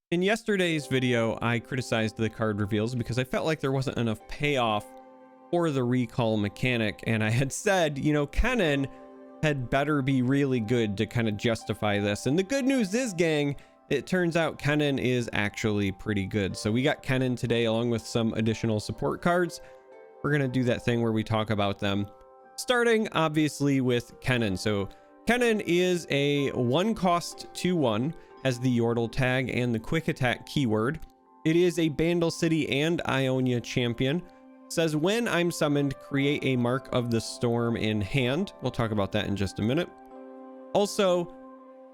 In yesterday's video, I criticized the card reveals because I felt like there wasn't enough payoff for the recall mechanic, and I had said, you know, Kennen had better be really good to kind of justify this. And the good news is, gang, it turns out Kennen is actually pretty good. So we got Kennen today along with some additional support cards. We're going to do that thing where we talk about them, starting obviously with Kennen. So Kennen is a 1-cost 2/1, has the Yordle tag and the quick attack keyword. It is a Bandle City and Ionia champion. Says when I'm summoned, create a Mark of the Storm in hand. We'll talk about that in just a minute. Also,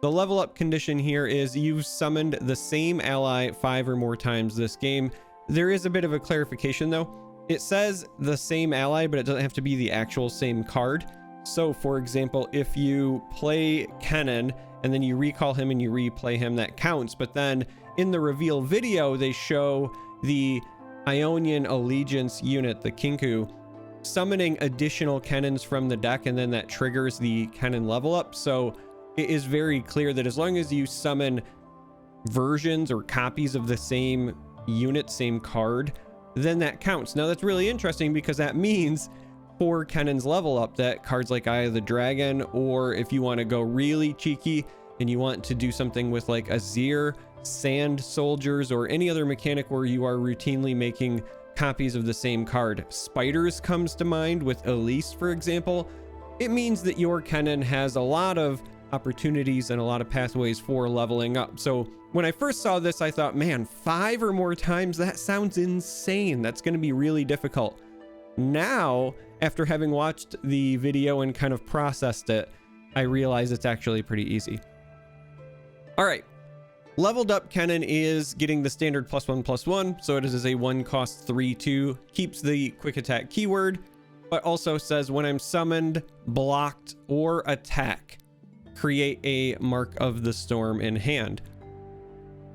the level up condition here is you've summoned the same ally 5 or more times this game. There is a bit of a clarification though. It says the same ally, but it doesn't have to be the actual same card. So for example, if you play Kennen and then you recall him and you replay him, that counts. But then in the reveal video, they show the Ionian Allegiance unit, the Kinku, summoning additional Kennens from the deck, and then that triggers the Kennen level up. So it is very clear that as long as you summon versions or copies of the same unit, same card, then that counts. Now that's really interesting because that means for Kennen's level up that cards like Eye of the Dragon, or if you want to go really cheeky and you want to do something with like Azir, Sand Soldiers, or any other mechanic where you are routinely making copies of the same card. Spiders comes to mind with Elise, for example. It means that your Kennen has a lot of opportunities and a lot of pathways for leveling up. So when I first saw this, I thought, man, 5 or more times, that sounds insane. That's going to be really difficult. Now, after having watched the video and kind of processed it, I realize it's actually pretty easy. All right. Leveled up Kennen is getting the standard +1/+1, so it is a 1-cost 3/2, keeps the quick attack keyword, but also says when I'm summoned, blocked, or attack, create a Mark of the Storm in hand.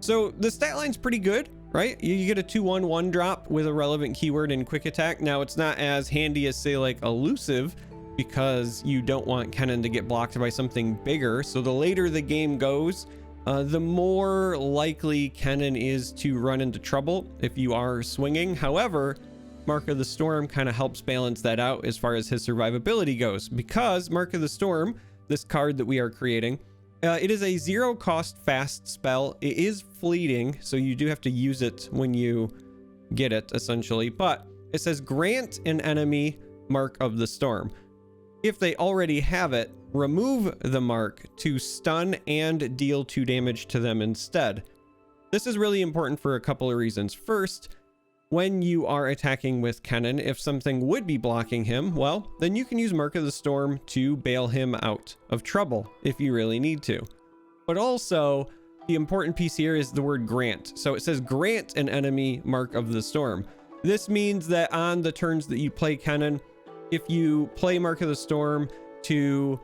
So the stat line's pretty good, right? You get a 2/1 1-drop with a relevant keyword in quick attack. Now it's not as handy as say like elusive, because you don't want Kennen to get blocked by something bigger. So the later the game goes, the more likely Kennen is to run into trouble if you are swinging. However, Mark of the Storm kind of helps balance that out as far as his survivability goes, because Mark of the Storm, this card that we are creating, it is a 0-cost fast spell. It is fleeting, so you do have to use it when you get it, essentially. But it says grant an enemy Mark of the Storm. If they already have it, remove the mark to stun and deal 2 damage to them instead. This is really important for a couple of reasons. First, when you are attacking with Kennen, if something would be blocking him, well, then you can use Mark of the Storm to bail him out of trouble if you really need to. But also, the important piece here is the word grant. So it says grant an enemy Mark of the Storm. This means that on the turns that you play Kennen, if you play Mark of the Storm to,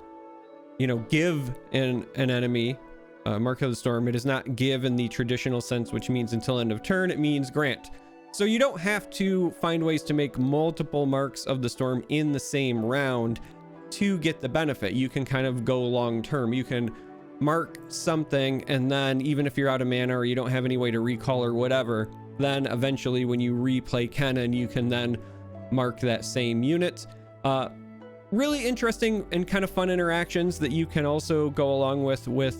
you know, give an enemy Mark of the Storm, it is not give in the traditional sense, which means until end of turn. It means grant. So you don't have to find ways to make multiple Marks of the Storm in the same round to get the benefit. You can kind of go long term. You can mark something, and then even if you're out of mana or you don't have any way to recall or whatever, then eventually when you replay Kennen, you can then mark that same unit. Really interesting and kind of fun interactions that you can also go along with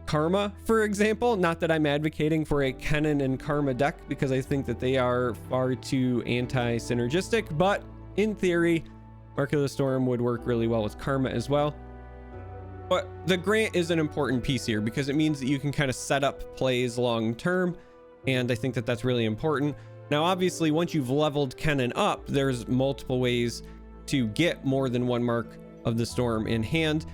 Karma, for example. Not that I'm advocating for a Kennen and Karma deck, because I think that they are far too anti-synergistic, but in theory, Mark of the Storm would work really well with Karma as well. But the grant is an important piece here because it means that you can kind of set up plays long term, and I think that that's really important. Now, obviously, once you've leveled Kennen up, there's multiple ways to get more than 1 Mark of the Storm in hand,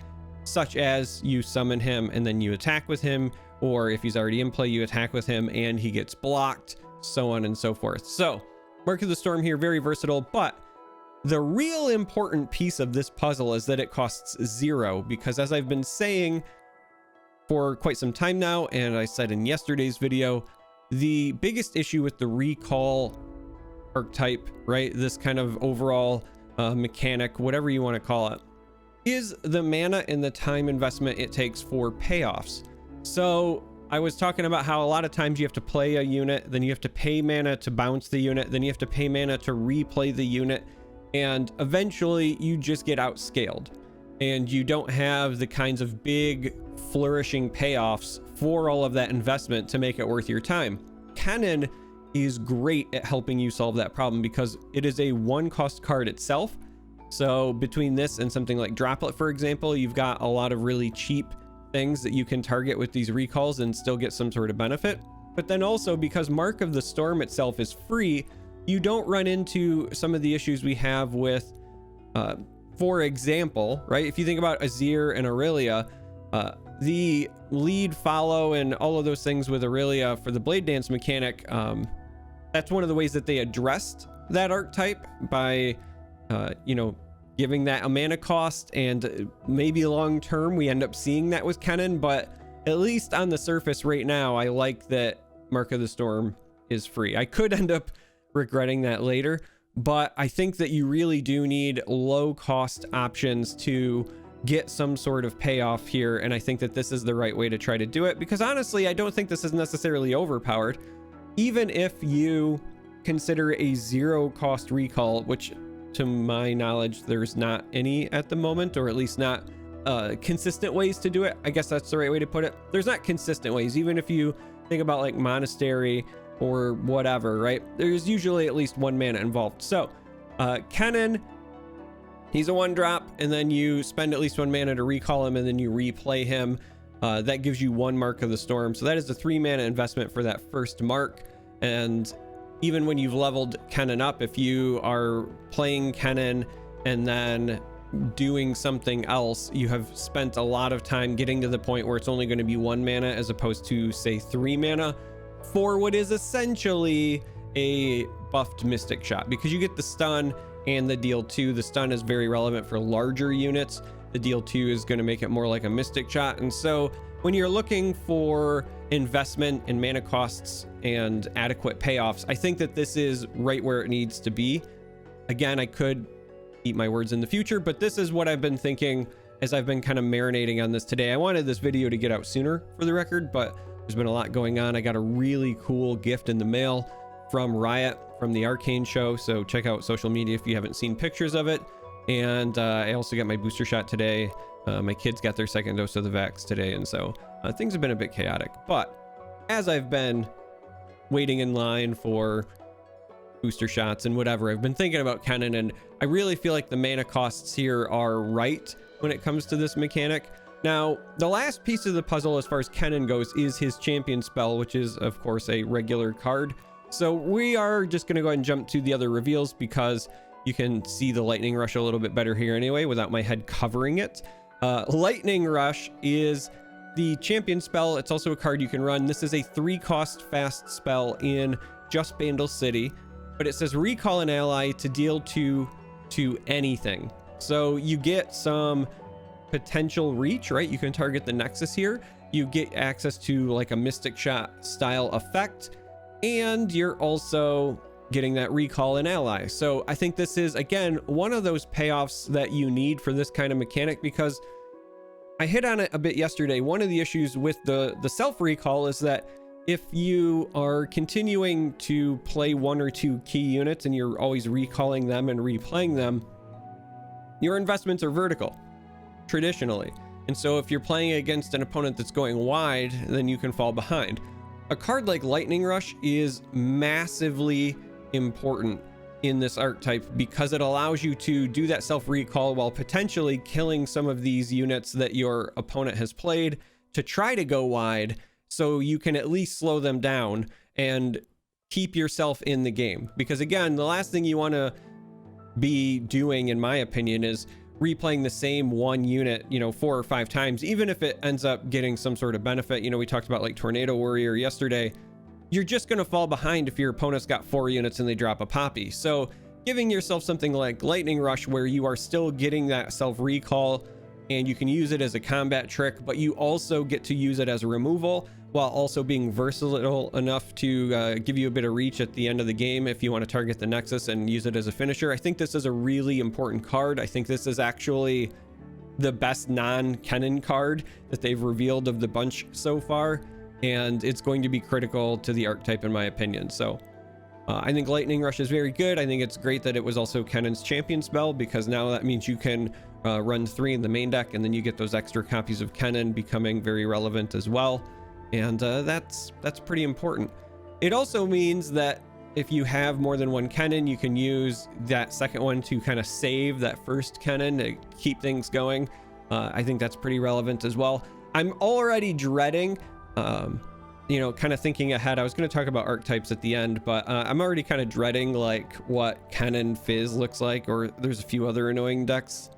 such as you summon him and then you attack with him, or if he's already in play, you attack with him and he gets blocked, so on and so forth. So Mark of the Storm here, very versatile, but the real important piece of this puzzle is that it costs 0, because as I've been saying for quite some time now, and I said in yesterday's video, the biggest issue with the recall archetype, right, this kind of overall mechanic, whatever you want to call it, is the mana and the time investment it takes for payoffs. So I was talking about how a lot of times you have to play a unit, then you have to pay mana to bounce the unit, then you have to pay mana to replay the unit, and eventually you just get outscaled and you don't have the kinds of big flourishing payoffs for all of that investment to make it worth your time. Kennen is great at helping you solve that problem because it is a one cost card itself. So between this and something like Droplet, for example, you've got a lot of really cheap things that you can target with these recalls and still get some sort of benefit. But then also, because Mark of the Storm itself is free, you don't run into some of the issues we have with, for example, right? If you think about Azir and Aurelia, the lead, follow, and all of those things with Aurelia for the Blade Dance mechanic, that's one of the ways that they addressed that archetype by, giving that a mana cost, and maybe long term we end up seeing that with Kennen. But at least on the surface right now, I like that Mark of the Storm is free. I could end up regretting that later, but I think that you really do need low cost options to get some sort of payoff here, and I think that this is the right way to try to do it, because honestly I don't think this is necessarily overpowered. Even if you consider a zero cost recall, which to my knowledge there's not any at the moment, or at least not consistent ways to do it. I guess that's the right way to put it. There's not consistent ways. Even if you think about like Monastery or whatever, right, there's usually at least one mana involved. So Kennen, he's a 1-drop, and then you spend at least 1 mana to recall him, and then you replay him. That gives you 1 Mark of the Storm. So that is the 3 mana investment for that first mark. And even when you've leveled Kennen up, if you are playing Kennen and then doing something else, you have spent a lot of time getting to the point where it's only going to be 1 mana as opposed to, say, 3 mana for what is essentially a buffed Mystic Shot, because you get the stun and the deal 2. The stun is very relevant for larger units. The deal 2 is going to make it more like a Mystic Shot. And so when you're looking for investment and mana costs and adequate payoffs, I think that this is right where it needs to be. Again, I could eat my words in the future, but this is what I've been thinking as I've been kind of marinating on this today. I wanted this video to get out sooner, for the record, but there's been a lot going on. I got a really cool gift in the mail from Riot, from the Arcane show, so check out social media if you haven't seen pictures of it. And I also got my booster shot today. My kids got their 2nd dose of the vax today, and so things have been a bit chaotic. But as I've been waiting in line for booster shots and whatever, I've been thinking about Kennen, and I really feel like the mana costs here are right when it comes to this mechanic. Now, the last piece of the puzzle as far as Kennen goes is his champion spell, which is of course a regular card. So we are just going to go ahead and jump to the other reveals, because you can see the Lightning Rush a little bit better here anyway without my head covering it. Lightning Rush is the champion spell. It's also a card you can run. This is a 3-cost fast spell in just Bandle City, but it says recall an ally to deal 2 to anything. So you get some potential reach, right? You can target the Nexus here. You get access to like a Mystic Shot style effect, and you're also getting that recall an ally. So I think this is, again, one of those payoffs that you need for this kind of mechanic, because I hit on it a bit yesterday. One of the issues with the self recall is that if you are continuing to play 1 or 2 key units and you're always recalling them and replaying them, your investments are vertical traditionally. And so if you're playing against an opponent that's going wide, then you can fall behind. A card like Lightning Rush is massively important in this archetype because it allows you to do that self recall while potentially killing some of these units that your opponent has played to try to go wide, so you can at least slow them down and keep yourself in the game. Because again, the last thing you want to be doing, in my opinion, is replaying the same one unit, 4 or 5 times, even if it ends up getting some sort of benefit. We talked about like Tornado Warrior yesterday. You're just going to fall behind if your opponent's got 4 units and they drop a Poppy. So giving yourself something like Lightning Rush, where you are still getting that self recall and you can use it as a combat trick, but you also get to use it as a removal while also being versatile enough to give you a bit of reach at the end of the game if you want to target the Nexus and use it as a finisher. I think this is a really important card. I think this is actually the best non-Kennen card that they've revealed of the bunch so far. and it's going to be critical to the archetype in my opinion. So I think Lightning Rush is very good. I think it's great that it was also Kennen's champion spell, because now that means you can run 3 in the main deck, and then you get those extra copies of Kennen becoming very relevant as well. And that's pretty important. It also means that if you have more than one Kennen, you can use that second one to kind of save that first Kennen to keep things going. I think that's pretty relevant as well. I'm already dreading, you know, kind of thinking ahead. I was going to talk about archetypes at the end, but I'm already kind of dreading like what Kennen Fizz looks like, or there's a few other annoying decks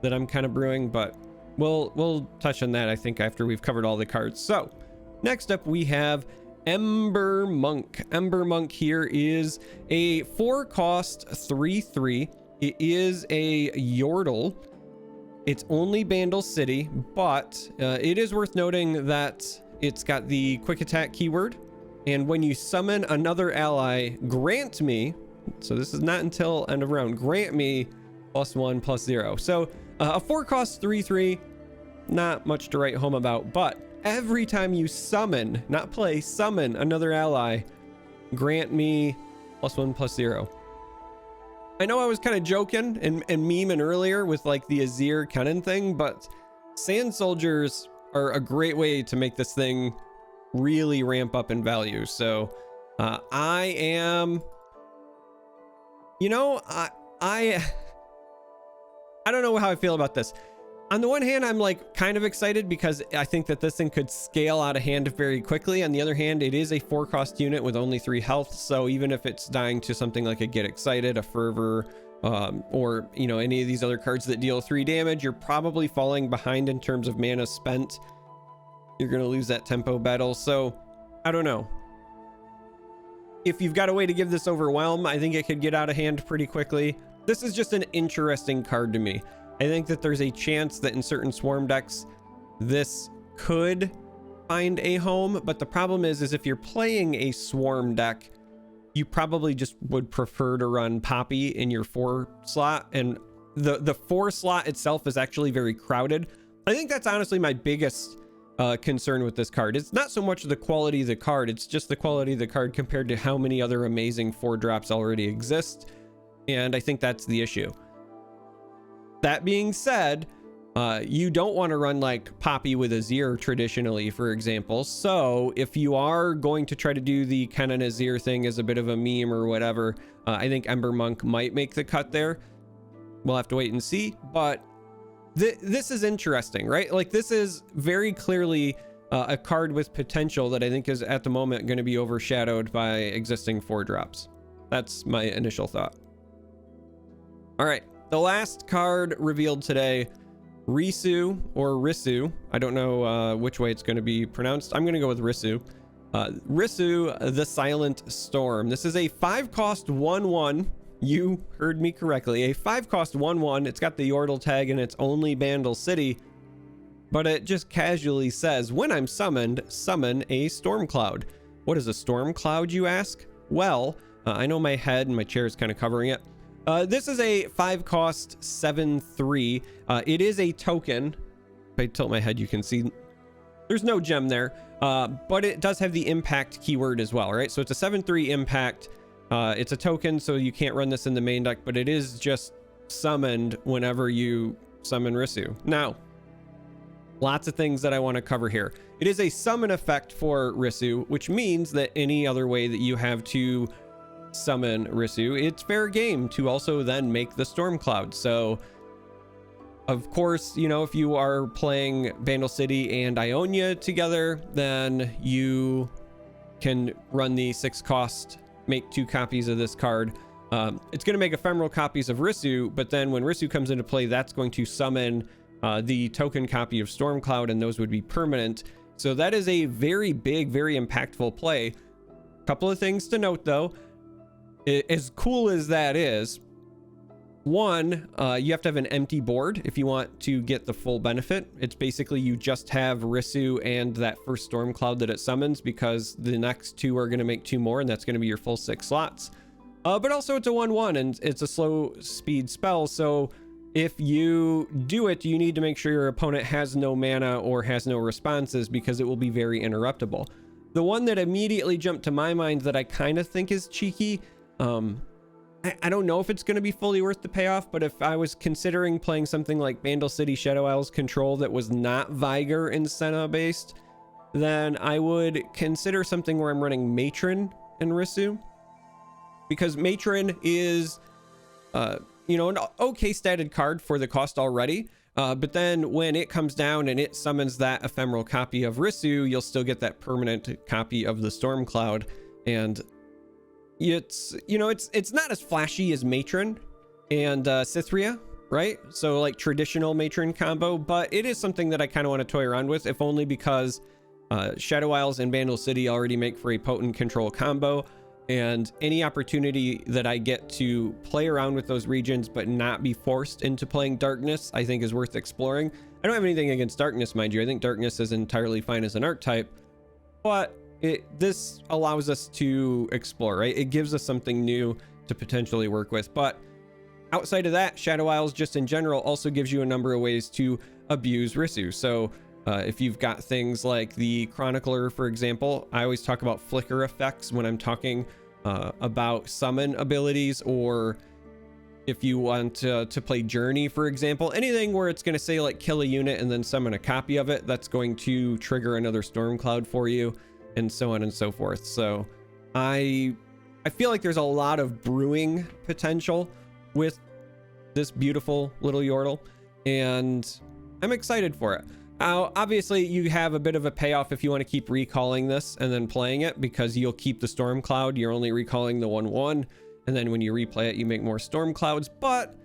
that I'm kind of brewing, but we'll touch on that, I think, after we've covered all the cards. So next up we have Ember Monk. Ember Monk here is a 4-cost 3/3. It is a Yordle. It's only Bandle City, but it is worth noting that it's got the quick attack keyword, and when you summon another ally, grant me, so this is not until end of round, grant me +1/+0. So a 4-cost 3/3, not much to write home about, but every time you summon, not play, summon another ally, grant me +1/+0. I know I was kind of joking and memeing earlier with like the Azir Kennen thing, but Sand Soldiers are a great way to make this thing really ramp up in value. So I am, you know, I don't know how I feel about this. On the one hand, I'm like kind of excited because I think that this thing could scale out of hand very quickly. On the other hand, it is a 4-cost unit with only 3 health. So even if it's dying to something like a Get Excited, a Fervor, or, you know, any of these other cards that deal 3 damage, you're probably falling behind in terms of mana spent. You're going to lose that tempo battle. So I don't know. If you've got a way to give this Overwhelm, I think it could get out of hand pretty quickly. This is just an interesting card to me. I think that there's a chance that in certain Swarm decks, this could find a home. But the problem is if you're playing a Swarm deck, you probably just would prefer to run Poppy in your 4 slot. And the 4 slot itself is actually very crowded. I think that's honestly my biggest concern with this card. It's not so much the quality of the card, it's just the quality of the card compared to how many other amazing 4-drops already exist. And I think that's the issue. That being said, you don't want to run like Poppy with Azir traditionally, for example. So if you are going to try to do the Kennen Azir thing as a bit of a meme or whatever, I think Ember Monk might make the cut there. We'll have to wait and see, but this is interesting, right? Like, this is very clearly a card with potential that I think is at the moment going to be overshadowed by existing 4-drops. That's my initial thought. All right. The last card revealed today, Risu or Risu. I don't know which way it's going to be pronounced. I'm going to go with Risu. Risu, the Silent Storm. This is a 5-cost 1/1. You heard me correctly. A 5-cost 1/1. It's got the Yordle tag and it's only Bandle City. But it just casually says, when I'm summoned, summon a Storm Cloud. What is a Storm Cloud, you ask? Well, I know my head and my chair is kind of covering it. This is a 5-cost 7/3. It is a token. If I tilt my head, you can see there's no gem there, but it does have the impact keyword as well, right? So it's a 7/3 impact. It's a token, so you can't run this in the main deck, but it is just summoned whenever you summon Risu. Now, lots of things that I want to cover here. It is a summon effect for Risu, which means that any other way that you have to summon Risu, it's fair game to also then make the Storm Cloud. So of course, you know, if you are playing Bandle City and Ionia together, then you can run the 6-cost, make 2 copies of this card. It's going to make ephemeral copies of Risu, but then when Risu comes into play, that's going to summon the token copy of Storm Cloud, and those would be permanent. So that is a very big, very impactful play. Couple of things to note though. As cool as that is, one, you have to have an empty board if you want to get the full benefit. It's basically you just have Risu and that first Storm Cloud that it summons, because the next 2 are going to make 2 more, and that's going to be your full 6 slots. But also it's a 1/1 and it's a slow speed spell, so if you do it, you need to make sure your opponent has no mana or has no responses, because it will be very interruptible. The one that immediately jumped to my mind that I kind of think is cheeky, I don't know if it's going to be fully worth the payoff, but if I was considering playing something like Vandal City Shadow Isles Control that was not Vigor and Senna based, then I would consider something where I'm running Matron and Risu, because Matron is, you know, an okay statted card for the cost already. But then when it comes down and it summons that ephemeral copy of Risu, you'll still get that permanent copy of the Storm Cloud. And it's, you know, it's not as flashy as Matron and Cythria, right? So like traditional Matron combo, but it is something that I kind of want to toy around with, if only because Shadow Isles and Vandal City already make for a potent control combo. And any opportunity that I get to play around with those regions but not be forced into playing Darkness, I think is worth exploring. I don't have anything against Darkness, mind you. I think Darkness is entirely fine as an archetype, but this allows us to explore, right? It gives us something new to potentially work with. But outside of that, Shadow Isles just in general also gives you a number of ways to abuse Risu. So if you've got things like the Chronicler, for example, I always talk about flicker effects when I'm talking about summon abilities, or if you want to play Journey, for example, anything where it's going to say like kill a unit and then summon a copy of it, that's going to trigger another Storm Cloud for you, and so on and so forth. So I feel like there's a lot of brewing potential with this beautiful little Yordle, and I'm excited for it. Obviously, you have a bit of a payoff if you want to keep recalling this and then playing it, because you'll keep the Storm Cloud. You're only recalling the 1/1, and then when you replay it, you make more Storm Clouds. But,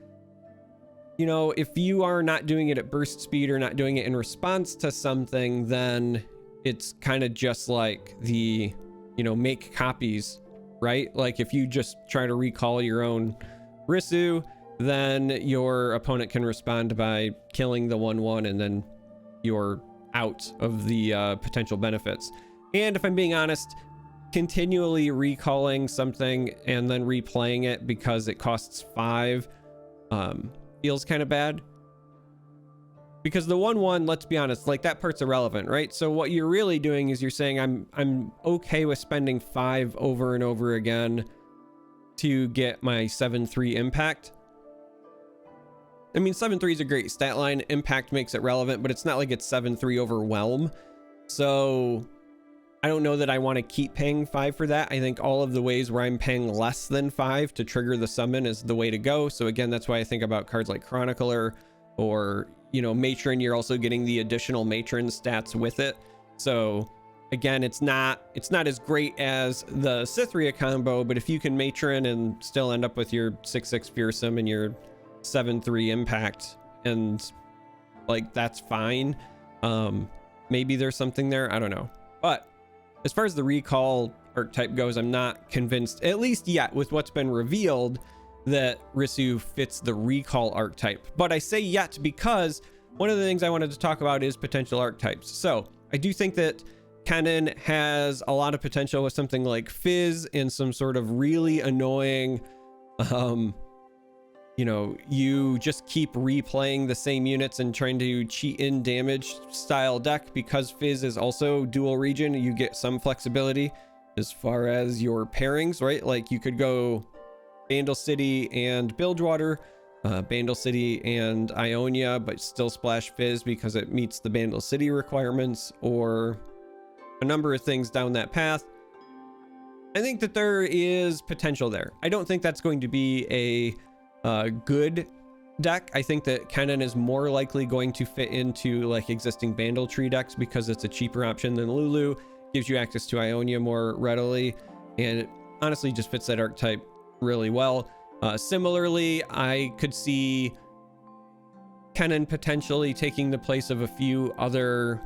you know, if you are not doing it at burst speed or not doing it in response to something, then it's kind of just like the, you know, make copies, right? Like if you just try to recall your own Risu, then your opponent can respond by killing the 1/1, and then you're out of the potential benefits. And if I'm being honest, continually recalling something and then replaying it because it costs 5 feels kind of bad, because the 1/1, let's be honest, like that part's irrelevant, right? So what you're really doing is you're saying I'm okay with spending 5 over and over again to get my 7/3 impact. I mean, 7/3 is a great stat line. Impact makes it relevant, but it's not like it's 7/3 overwhelm. So I don't know that I want to keep paying 5 for that. I think all of the ways where I'm paying less than 5 to trigger the summon is the way to go. So again, that's why I think about cards like Chronicler, or, you know, Matron. You're also getting the additional Matron stats with it. So again, it's not as great as the Cythria combo, but if you can Matron and still end up with your 6/6 fearsome and your 7/3 impact, and like that's fine. Maybe there's something there, I don't know. But as far as the recall archetype goes, I'm not convinced, at least yet, with what's been revealed, that Risu fits the recall archetype. But I say yet because one of the things I wanted to talk about is potential archetypes. So I do think that Kennen has a lot of potential with something like Fizz and some sort of really annoying you know, you just keep replaying the same units and trying to cheat in damage style deck. Because Fizz is also dual region, you get some flexibility as far as your pairings, right? Like you could go Vandal City and Bilgewater, Vandal City and Ionia, but still splash Fizz because it meets the Vandal City requirements, or a number of things down that path. I think that there is potential there. I don't think that's going to be a good deck. I think that Kennen is more likely going to fit into like existing Vandal tree decks because it's a cheaper option than Lulu, gives you access to Ionia more readily, and it honestly just fits that archetype really well. Similarly, I could see Kennen potentially taking the place of a few other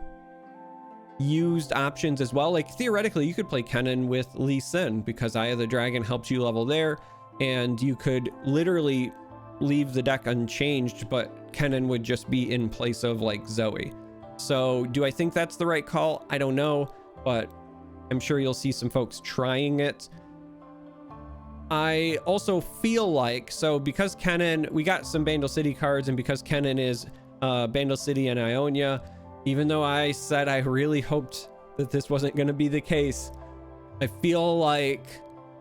used options as well. Like theoretically, you could play Kennen with Lee Sin because Eye of the Dragon helps you level there, and you could literally leave the deck unchanged, but Kennen would just be in place of like Zoe. So do I think that's the right call? I don't know, but I'm sure you'll see some folks trying it. I also feel like, so because Kennen, we got some Vandal City cards, and because Kennen is Vandal City and Ionia, even though I said I really hoped that this wasn't going to be the case. I feel like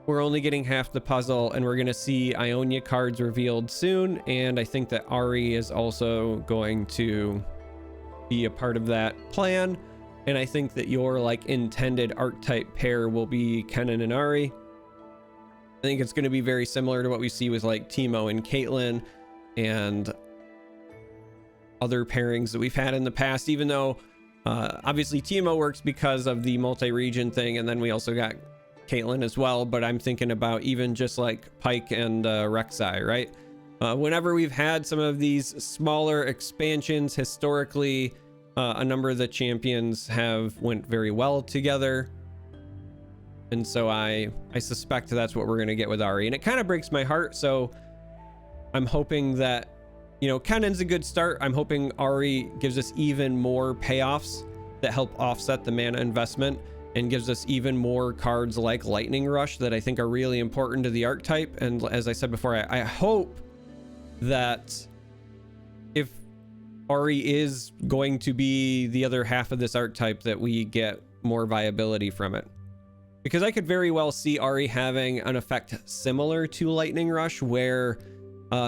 we're only getting half the puzzle, and we're going to see Ionia cards revealed soon, and I think that Ahri is also going to be a part of that plan. And I think that your like intended archetype pair will be Kennen and Ahri. I think it's going to be very similar to what we see with like Teemo and Caitlyn and other pairings that we've had in the past, even though obviously Teemo works because of the multi-region thing, and then we also got Caitlyn as well. But I'm thinking about even just like Pyke and Rek'Sai, right? Whenever we've had some of these smaller expansions historically, a number of the champions have went very well together, and so I suspect that's what we're going to get with Ahri, and it kind of breaks my heart. So I'm hoping that, you know, Kennen's a good start. I'm hoping Ahri gives us even more payoffs that help offset the mana investment and gives us even more cards like Lightning Rush that I think are really important to the archetype. And as I said before, I hope that if Ahri is going to be the other half of this archetype, that we get more viability from it. Because I could very well see Ahri having an effect similar to Lightning Rush, where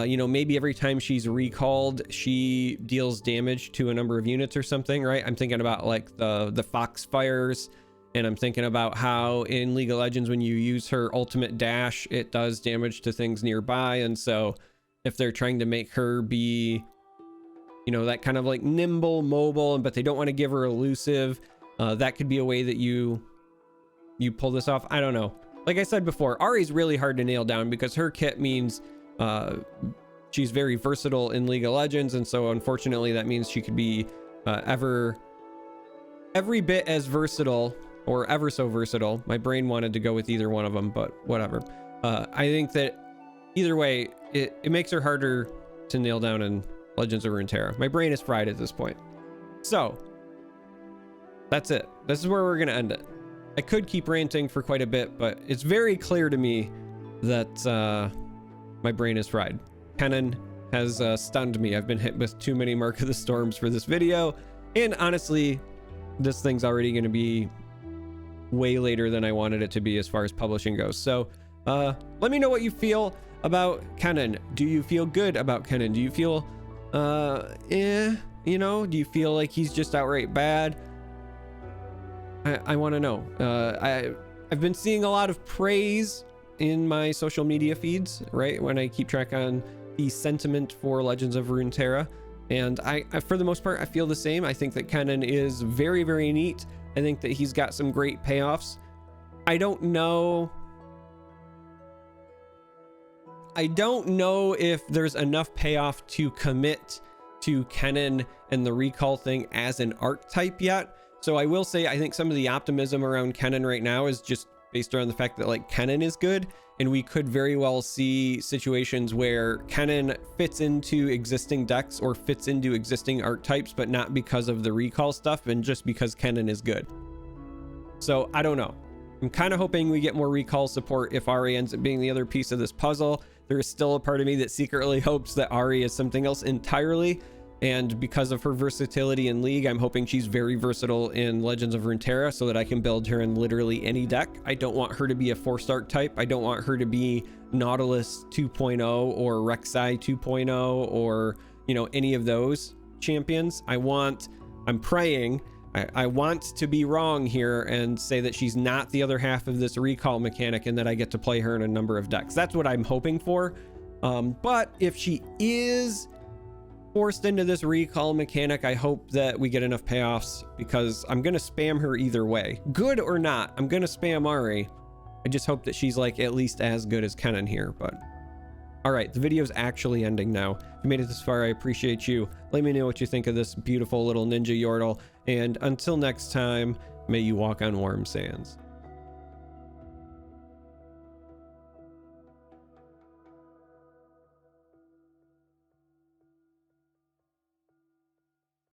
you know, maybe every time she's recalled, she deals damage to a number of units or something, right? I'm thinking about like the Foxfires, and I'm thinking about how in League of Legends, when you use her ultimate dash, it does damage to things nearby. And so if they're trying to make her be, you know, that kind of like nimble, mobile, but they don't want to give her elusive, that could be a way that you pull this off. I don't know. Like I said before, Ahri's really hard to nail down because her kit means she's very versatile in League of Legends, and so unfortunately that means she could be every bit as versatile, or ever so versatile. My brain wanted to go with either one of them, but whatever. I think that either way, it makes her harder to nail down in Legends of Runeterra. My brain is fried at this point. So that's it. This is where we're gonna end it. I could keep ranting for quite a bit, but it's very clear to me that my brain is fried. Kennen has stunned me. I've been hit with too many Mark of the Storms for this video, and honestly, this thing's already going to be way later than I wanted it to be as far as publishing goes. So let me know what you feel about Kennen. Do you feel good about Kennen? Do you feel you know, do you feel like he's just outright bad? I want to know. I've been seeing a lot of praise in my social media feeds, right, when I keep track on the sentiment for Legends of Runeterra, and I for the most part I feel the same. I think that Kennen is very, very neat. I think that he's got some great payoffs. I don't know if there's enough payoff to commit to Kennen and the recall thing as an archetype yet. So I will say I think some of the optimism around Kennen right now is just based around the fact that like Kennen is good, and we could very well see situations where Kennen fits into existing decks or fits into existing archetypes, but not because of the recall stuff, and just because Kennen is good. So I don't know. I'm kind of hoping we get more recall support if Ahri ends up being the other piece of this puzzle. There is still a part of me that secretly hopes that Ahri is something else entirely. And because of her versatility in League, I'm hoping she's very versatile in Legends of Runeterra so that I can build her in literally any deck. I don't want her to be a forced archetype. I don't want her to be Nautilus 2.0 or Rek'Sai 2.0 or, you know, any of those champions. I'm praying, I want to be wrong here and say that she's not the other half of this recall mechanic and that I get to play her in a number of decks. That's what I'm hoping for. But if she is forced into this recall mechanic, I hope that we get enough payoffs, because I'm gonna spam her either way, good or not. I'm gonna spam Ahri. I just hope that she's like at least as good as Kennen here. But all right, the video's actually ending now. If you made it this far, I appreciate you. Let me know what you think of this beautiful little ninja yordle, and until next time, may you walk on warm sands.